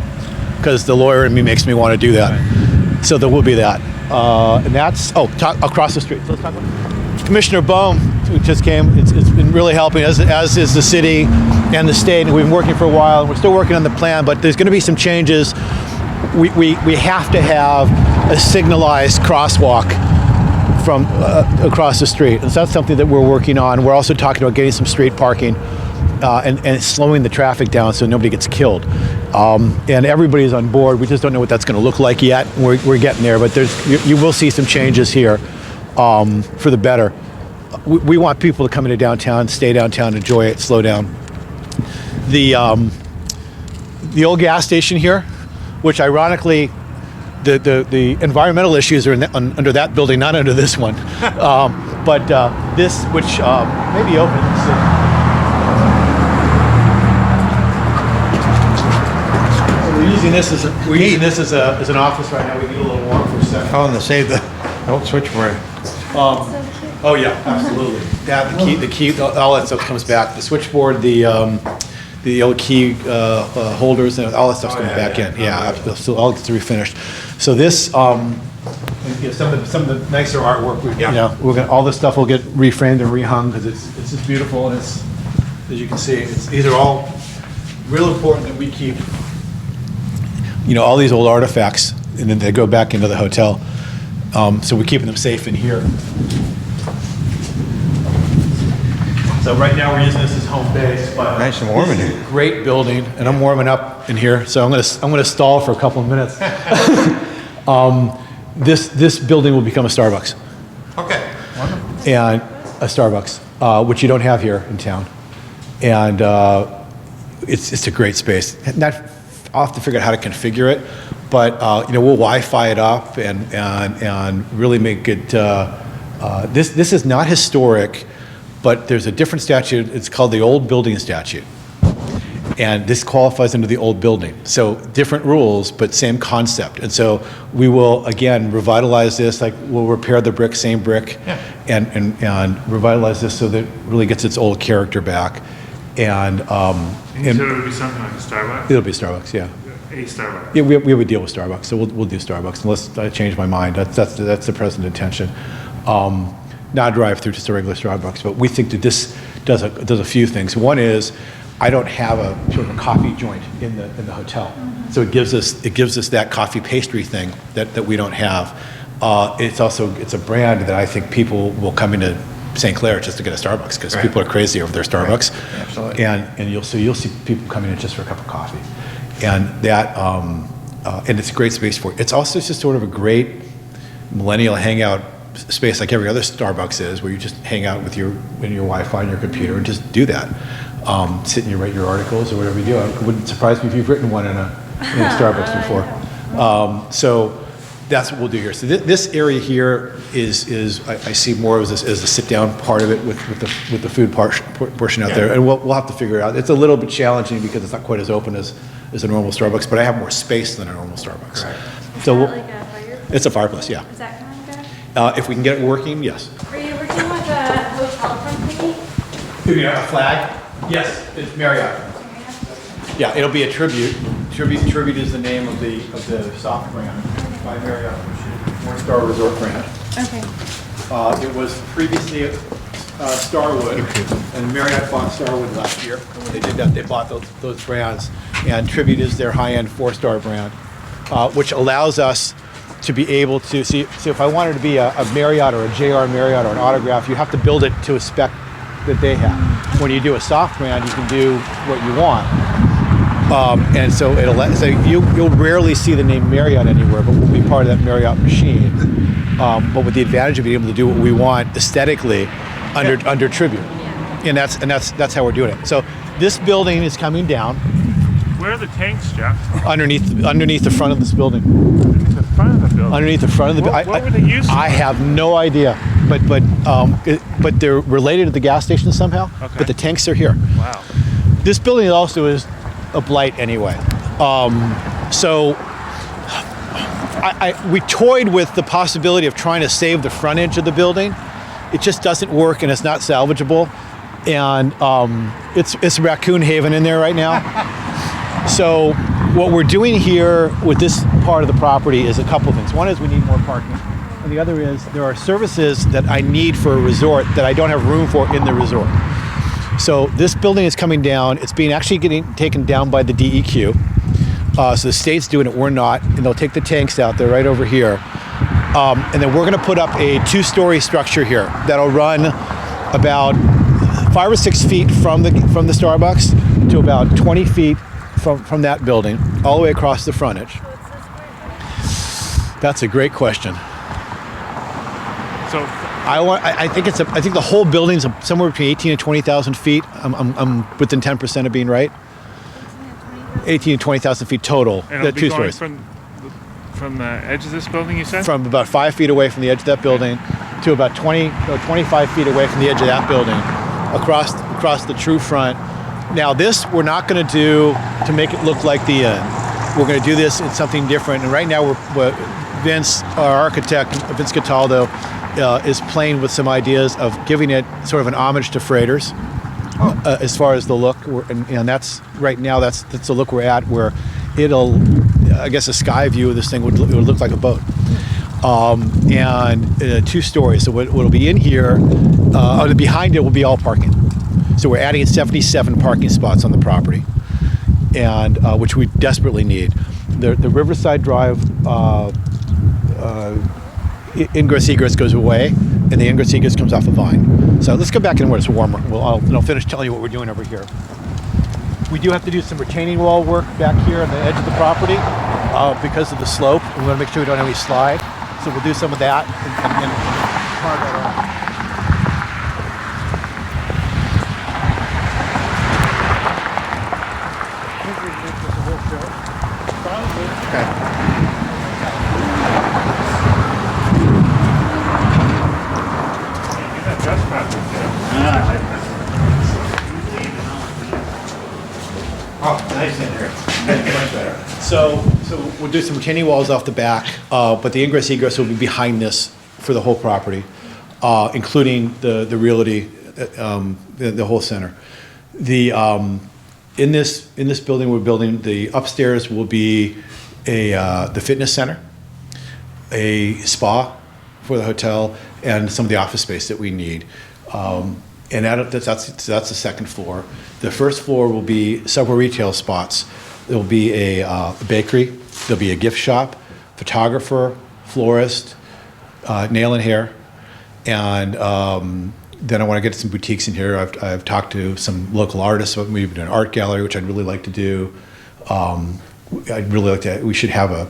because the lawyer in me makes me want to do that. So there will be that. And that's, across the street. So let's talk about Commissioner Bohm, who just came. It's been really helping, as is the city and the state. And we've been working for a while, and we're still working on the plan, but there's going to be some changes. We have to have a signalized crosswalk from across the street. And so that's something that we're working on. We're also talking about getting some street parking and slowing the traffic down so nobody gets killed. And everybody's on board. We just don't know what that's going to look like yet. We're getting there, but you will see some changes here for the better. We want people to come into downtown, stay downtown, enjoy it, slow down. The old gas station here, which ironically, the environmental issues are under that building, not under this one. But this, which may be open. We're using this as an office right now. We need a little warmth for a second. Calling to save the old switchboard. Oh yeah, absolutely. The key, all that stuff comes back. The switchboard, the old key holders, and all that stuff's coming back in. Yeah, so all gets refinished. So this, some of the nicer artwork. We're gonna, all this stuff will get reframed and rehung because it's just beautiful, and it's, as you can see, these are all real important that we keep. All these old artifacts, and then they go back into the hotel. So we're keeping them safe in here. So right now we're using this as home base, but Nice and warm in this is here. a great building, and I'm warming up in here. So I'm gonna stall for a couple of minutes. This building will become a Starbucks. Okay. And a Starbucks, which you don't have here in town. And it's a great space. I'll have to figure out how to configure it, but we'll Wi-Fi it up and really make it. This is not historic, but there's a different statute. It's called the Old Building Statute, and this qualifies under the old building. So different rules, but same concept. And so we will again revitalize this. Like we'll repair the brick, same brick, and revitalize this so that it really gets its old character back. And so it would be something like a Starbucks? It'll be Starbucks, yeah. A Starbucks? Yeah, we have a deal with Starbucks, so we'll do Starbucks unless I change my mind. That's the present intention. Not drive through, just a regular Starbucks, but we think that this does a few things. One is I don't have a sort of a coffee joint in the hotel, so it gives us that coffee pastry thing that we don't have. It's a brand that I think people will come into St. Clair just to get a Starbucks because people are crazy over their Starbucks. Right. Absolutely. And you'll see people coming in just for a cup of coffee, and that and it's a great space for it. It's also just sort of a great millennial hangout space like every other Starbucks is, where you just hang out with your Wi-Fi and your computer and just do that. Sit and you write your articles or whatever you do. It wouldn't surprise me if you've written one in a Starbucks before. So That's what we'll do here. So this area here is I see more as a sit-down part of it with the food portion out there, and we'll have to figure it out. It's a little bit challenging because it's not quite as open as a normal Starbucks, but I have more space than a normal Starbucks. Is So that like a fireplace? it's a fireplace, yeah. Is that kind of good? If we can get it working, yes. Are you working with a hotel company? A flag? Yes, it's Marriott. Yeah, it'll be a tribute. Tribute is the name of the soft brand by Marriott, which is a 4-star resort brand. Okay. It was previously Starwood, and Marriott bought Starwood last year. And when they did that, they bought those brands. And Tribute is their high-end 4-star brand, which allows us to be able to see if I wanted to be a Marriott or a JR Marriott or an Autograph, you have to build it to a spec that they have. When you do a soft brand, you can do what you want. And so you'll rarely see the name Marriott anywhere, but we'll be part of that Marriott machine. But with the advantage of being able to do what we want aesthetically under Tribute, and that's how we're doing it. So this building is coming down. Where are the tanks, Jeff? Underneath the front of this building. The front of the building. Underneath the front of the building. What were they used for? I have no idea, but they're related to the gas station somehow. Okay. But the tanks are here. Wow. This building also is a blight anyway. So we toyed with the possibility of trying to save the front edge of the building. It just doesn't work, and it's not salvageable. And it's raccoon haven in there right now. So what we're doing here with this part of the property is a couple things. One is we need more parking. And the other is there are services that I need for a resort that I don't have room for in the resort. So this building is coming down. It's getting taken down by the DEQ. So the state's doing it, we're not. And they'll take the tanks out, they're right over here. And then we're gonna put up a 2-story structure here that'll run about 5 or 6 feet from the Starbucks to about 20 feet from that building, all the way across the frontage. That's a great question. So I think the whole building's somewhere between 18 and 20,000 feet. I'm within 10% of being right. 18 to 20,000 feet total. and it'll be 2 going stories. from the edge of this building, you said? From about 5 feet away from the edge of that building to about 25 feet away from the edge of that building, across the true front. Now this we're not going to do to make it look like the inn. We're going to do this in something different. And right now Vince, our architect, Vince Cataldo, is playing with some ideas of giving it sort of an homage to freighters. As far as the look, and that's right now that's the look we're at, where I guess a sky view of this thing would look like a boat. And 2 stories. So what'll be in here, behind it will be all parking. So we're adding 77 parking spots on the property, and which we desperately need. The Riverside Drive ingress egress goes away, and the ingress egress comes off a Vine. So let's go back in where it's warmer. I'll finish telling you what we're doing over here. We do have to do some retaining wall work back here on the edge of the property because of the slope. We want to make sure we don't have any slide. So we'll do some of that and carve that off. Oh, nice in here. Much better. So we'll do some retaining walls off the back, but the ingress egress will be behind this for the whole property, including the realty, the whole center. In this building, we're building the upstairs will be the fitness center, a spa for the hotel, and some of the office space that we need. And that's the second floor. The first floor will be several retail spots. There will be a bakery. There'll be a gift shop, photographer, florist, nail and hair, and then I want to get some boutiques in here. I've talked to some local artists about maybe an art gallery, which I'd really like to do. I'd really like to. We should have a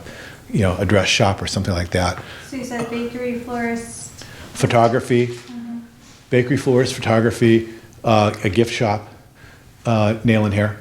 dress shop or something like that. So you said bakery, florist, photography. Bakery, florist, photography, a gift shop, nail and hair.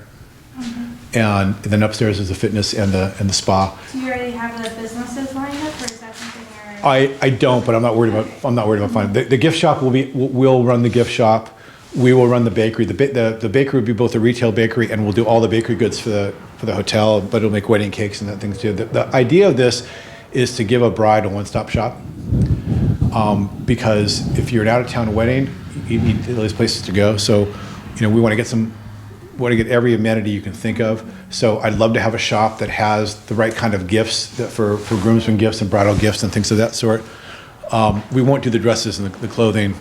And then upstairs is the fitness and the spa. Do you already have the businesses lined up, or is that something you're? I don't, but I'm not worried about finding. The gift shop we'll run the gift shop. We will run the bakery. The bakery will be both a retail bakery, and we'll do all the bakery goods for the hotel, but it'll make wedding cakes and that things too. The idea of this is to give a bride a one-stop shop. Because if you're an out-of-town wedding, you need those places to go. So, we want to get every amenity you can think of. So I'd love to have a shop that has the right kind of gifts for groomsmen gifts and bridal gifts and things of that sort. We won't do the dresses and the clothing.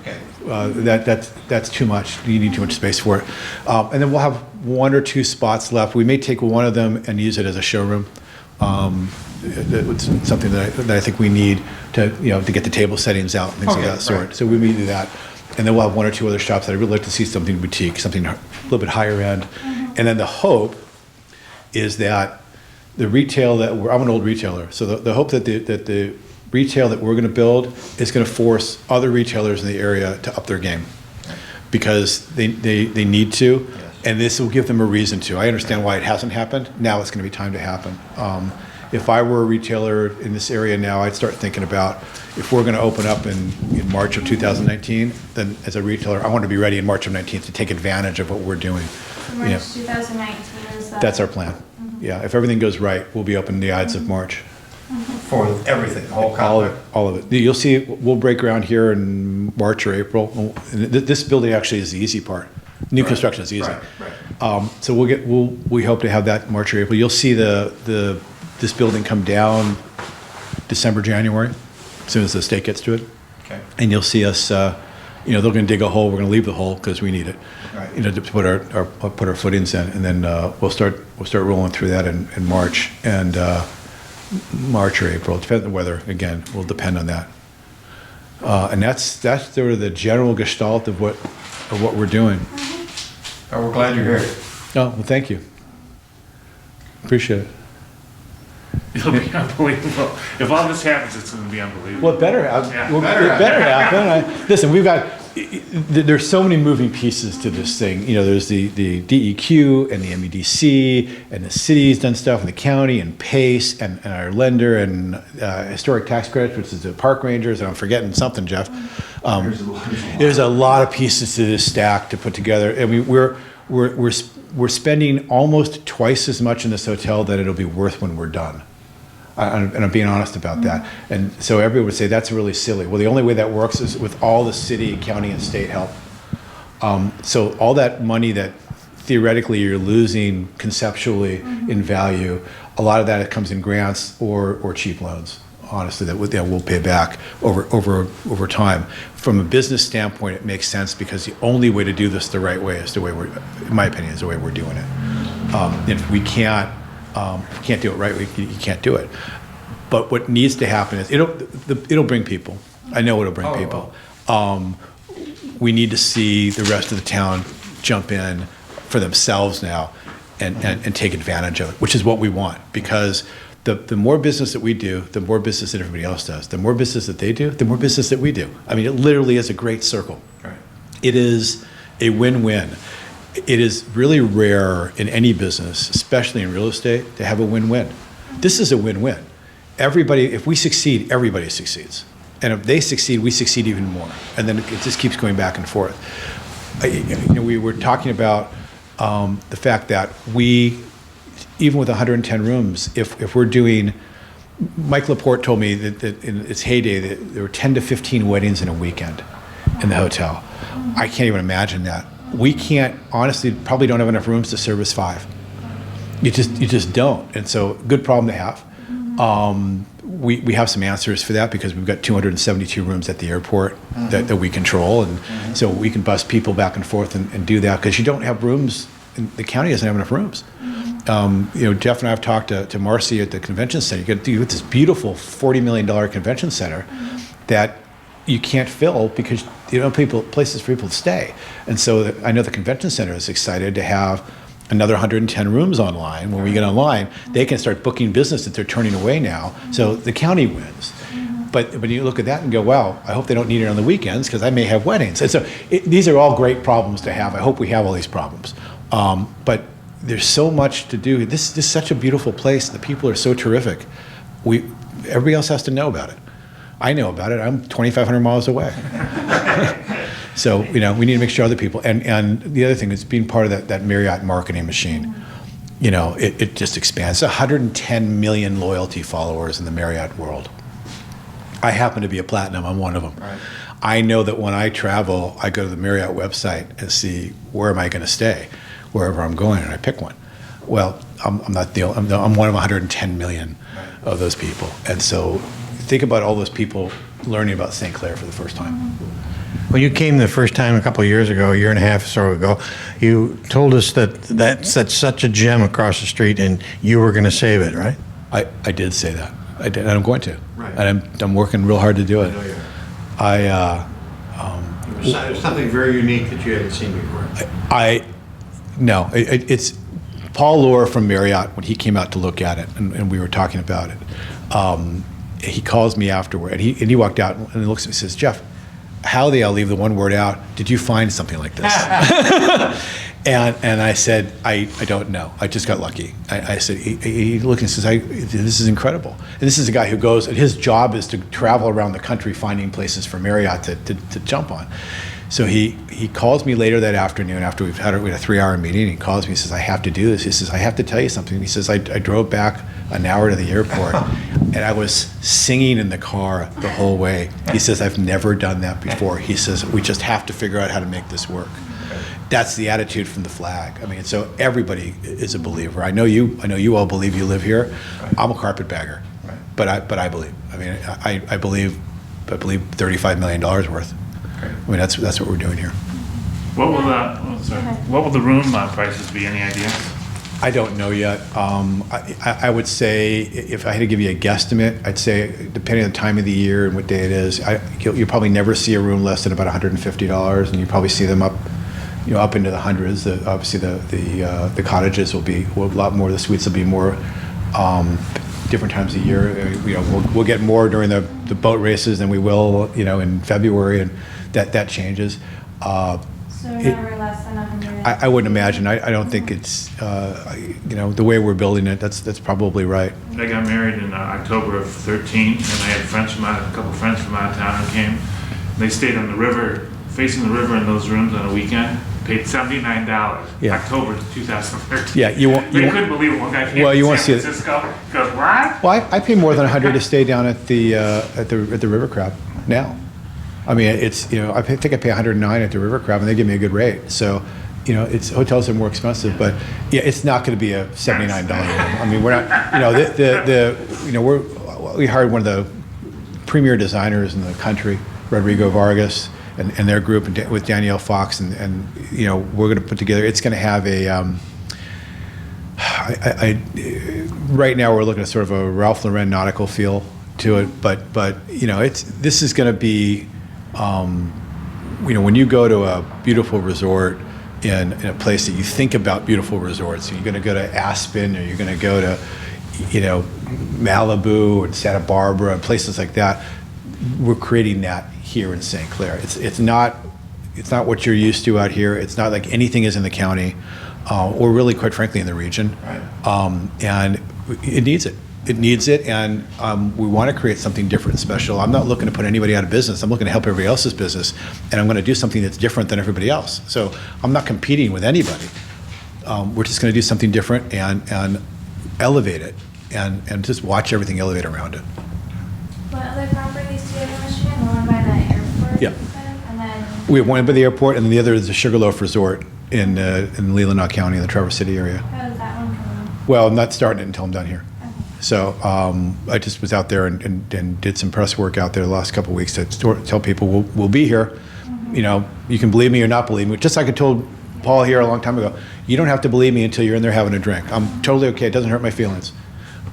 That's too much. You need too much space for it. And then we'll have 1 or 2 spots left. We may take one of them and use it as a showroom. It's something that I think we need to get the table settings out and things of that sort. Right. So we may do that. And then we'll have 1 or 2 other shops that I'd really like to see something boutique, something a little bit higher end. And then the hope is that the retail I'm an old retailer, so the hope that the retail that we're going to build is going to force other retailers in the area to up their game, because they need to, and this will give them a reason to. I understand why it hasn't happened. Now it's going to be time to happen. If I were a retailer in this area now, I'd start thinking about, if we're going to open up in March of 2019, then as a retailer, I want to be ready in March of 19 to take advantage of what we're doing. So March 2019 is that? That's our plan. Yeah, if everything goes right, we'll be open the Ides of March. For everything, the whole complex. All of it. You'll see, we'll break ground here in March or April. And this building actually is the easy part. New construction is easy. Right. So we hope to have that in March or April. You'll see this building come down December, January, as soon as the state gets to it. Okay. And you'll see us, they're going to dig a hole. We're going to leave the hole because we need it. Right. To put our footings in, and then we'll start rolling through that in March and March or April. Depending on the weather, again, will depend on that. And that's sort of the general gestalt of what we're doing. Oh, we're glad you're here. Oh, well, thank you. Appreciate it. It'll be unbelievable. If all this happens, it's going to be unbelievable. Well, it better happen. Yeah. It better happen. Listen, there's so many moving pieces to this thing. There's the DEQ and the MEDC, and the city's done stuff, and the county, and PACE, and our lender, and historic tax credits, which is the park rangers, and I'm forgetting something, Jeff. There's a lot of pieces to this stack to put together. I mean, we're spending almost twice as much in this hotel that it'll be worth when we're done. And I'm being honest about that. And so everyone would say that's really silly. Well, the only way that works is with all the city, county, and state help. So all that money that theoretically you're losing conceptually in value, a lot of that comes in grants or cheap loans. Honestly, that we'll pay back over time. From a business standpoint, it makes sense, because the only way to do this the right way is the way in my opinion, is the way we're doing it. And if we can't do it right, you can't do it. But what needs to happen is it'll bring people. I know it'll bring people. We need to see the rest of the town jump in for themselves now and take advantage of it, which is what we want, because the more business that we do, the more business that everybody else does. The more business that they do, the more business that we do. I mean, it literally is a great circle. Right. It is a win-win. It is really rare in any business, especially in real estate, to have a win-win. This is a win-win. If we succeed, everybody succeeds. And if they succeed, we succeed even more. And then it just keeps going back and forth. We were talking about the fact that even with 110 rooms, if we're doing, Mike Laporte told me that in its heyday, that there were 10 to 15 weddings in a weekend in the hotel. I can't even imagine that. We can't, honestly, probably don't have enough rooms to service 5. You just don't. And so, good problem to have. We have some answers for that, because we've got 272 rooms at the airport that we control. And so we can bus people back and forth and do that, because you don't have rooms. The county doesn't have enough rooms. Jeff and I have talked to Marcy at the convention center. You get this beautiful $40 million convention center that you can't fill because you don't have places for people to stay. And so I know the convention center is excited to have another 110 rooms online. When we get online, they can start booking business that they're turning away now. So the county wins. But when you look at that and go, wow, I hope they don't need it on the weekends, because I may have weddings. And so these are all great problems to have. I hope we have all these problems. But there's so much to do. This is such a beautiful place. The people are so terrific. Everybody else has to know about it. I know about it. I'm 2,500 miles away. So, we need to make sure other people, and the other thing is being part of that Marriott marketing machine. It just expands. 110 million loyalty followers in the Marriott world. I happen to be a platinum. I'm one of them. Right. I know that when I travel, I go to the Marriott website and see where am I going to stay, wherever I'm going, and I pick one. Well, I'm not the only, I'm one of 110 million of those people, and so think about all those people learning about St. Clair for the first time. When you came the first time a couple of years ago, a year and a half or so ago, you told us that's such a gem across the street, and you were going to save it, right? I did say that. I did, and I'm going to. Right. And I'm working real hard to do it. It was something very unique that you haven't seen before. No, it's Paul Lohr from Marriott, when he came out to look at it, and we were talking about it. He calls me afterward, and he walked out and he looks at me and says, Jeff, how I'll leave the one word out, did you find something like this? And I said, I don't know. I just got lucky. I said, he looked and says, this is incredible. And this is a guy who goes, and his job is to travel around the country finding places for Marriott to jump on. So he calls me later that afternoon after we had a 3-hour meeting. He calls me, he says, I have to do this. He says, I have to tell you something. He says, I drove back an hour to the airport and I was singing in the car the whole way. He says, I've never done that before. He says, we just have to figure out how to make this work. That's the attitude from the flag. I mean, so everybody is a believer. I know you all believe. You live here. I'm a carpetbagger, but I believe. I mean, I believe $35 million worth. I mean, that's what we're doing here. What will the room prices be? Any ideas? I don't know yet. I would say, if I had to give you a guesstimate, I'd say, depending on the time of the year and what day it is, you'll probably never see a room less than about $150, and you probably see them up into the hundreds. Obviously, the cottages will be a lot more. The suites will be more different times of year. We'll get more during the boat races than we will, in February, and that changes. So never less than 100. I wouldn't imagine. I don't think it's the way we're building it. That's probably right. I got married in October of 13, and I had a couple friends from out of town who came. They stayed on the river, facing the river in those rooms on a weekend. Paid $79. Yeah. October 2013. Yeah, They couldn't believe it. One guy came you from won't see San it. Francisco. Goes, what? Well, I pay more than $100 to stay down at the River Crab now. I mean, it's I think I pay $109 at the River Crab, and they give me a good rate. So, hotels are more expensive, but yeah, it's not going to be a $79 room. I mean, we're not. We hired one of the premier designers in the country, Rodrigo Vargas, and their group, and with Danielle Fox, and we're going to put together. It's going to have a. Right now we're looking at sort of a Ralph Lauren nautical feel to it, but this is going to be. When you go to a beautiful resort in a place that you think about beautiful resorts, you're going to go to Aspen, or you're going to go to, Malibu and Santa Barbara and places like that. We're creating that here in St. Clair. It's not what you're used to out here. It's not like anything is in the county, or really, quite frankly, in the region. Right. And it needs it. It needs it, and we want to create something different and special. I'm not looking to put anybody out of business. I'm looking to help everybody else's business, and I'm going to do something that's different than everybody else. So I'm not competing with anybody. We're just going to do something different and elevate it, and just watch everything elevate around it. What other properties do you have in Michigan? The one by the airport? Yeah. you said? And then, We have one by the airport, and then the other is the Sugarloaf Resort in Leelanau County, in the Traverse City area. how does that one come? Well, I'm not starting it until I'm done here. Okay. So I just was out there and did some press work out there the last couple of weeks to tell people we'll be here. You can believe me or not believe me. Just like I told Paul here a long time ago, you don't have to believe me until you're in there having a drink. I'm totally okay. It doesn't hurt my feelings.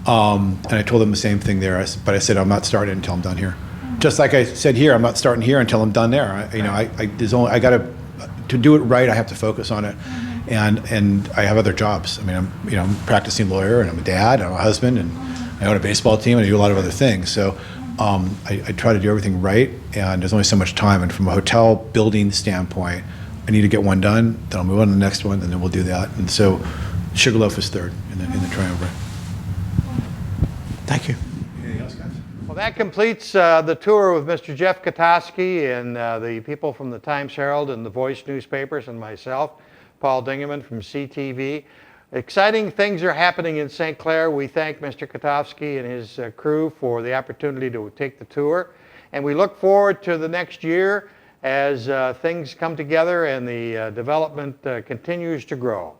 And I told them the same thing there. But I said I'm not starting until I'm done here. Just like I said here, I'm not starting here until I'm done there. I got to do it right. I have to focus on it. And I have other jobs. I mean, I'm a practicing lawyer, and I'm a dad, and I'm a husband, and I own a baseball team, and I do a lot of other things. So I try to do everything right, and there's only so much time. And from a hotel building standpoint, I need to get one done, then I'll move on to the next one, and then we'll do that. And so Sugarloaf is third in the triumvirate. Thank you. Anything else, guys? Well, that completes the tour with Mr. Jeff Katofsky and the people from the Times Herald and the Voice newspapers and myself, Paul Dingeman from CTV. Exciting things are happening in St. Clair. We thank Mr. Katofsky and his crew for the opportunity to take the tour. And we look forward to the next year as things come together and the development continues to grow.